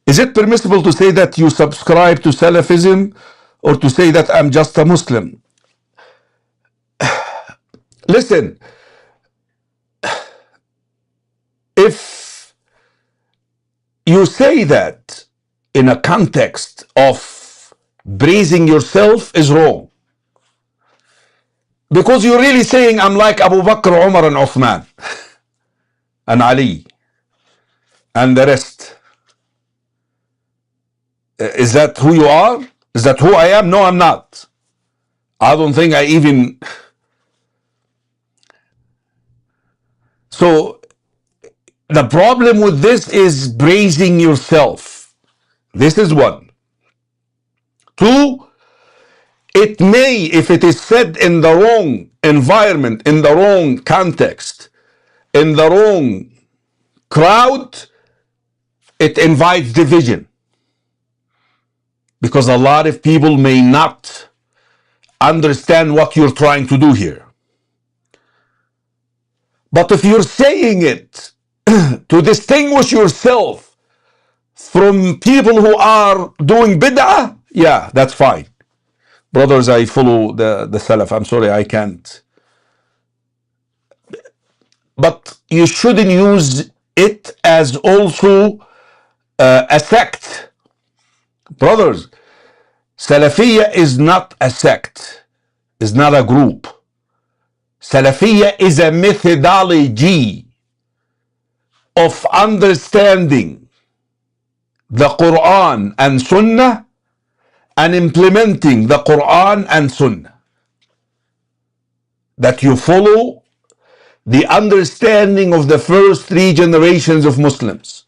Is it permissible to say that you subscribe to Salafism or to say that I'm just a Muslim? Listen, if you say that in a context of praising yourself is wrong. Because you're really saying I'm like Abu Bakr, Umar and Uthman and Ali and the rest. Is that who you are? Is that who I am? No, I'm not. I don't think I even... So the problem with this is praising yourself. This is one. Two, it may, if it is said in the wrong environment, in the wrong context, in the wrong crowd, it invites division. Because a lot of people may not understand what you're trying to do here. But if you're saying it to distinguish yourself from people who are doing bid'ah, yeah, that's fine. Brothers, I follow the Salaf. I'm sorry, I can't. But you shouldn't use it as also a sect. Brothers, Salafiyyah is not a sect, is not a group. Salafiyyah is a methodology of understanding the Quran and Sunnah and implementing the Quran and Sunnah. That you follow the understanding of the first 3 generations of Muslims.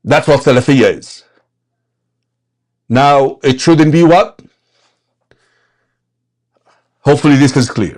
That's what Salafiyyah is. Now, it shouldn't be what? Hopefully this is clear.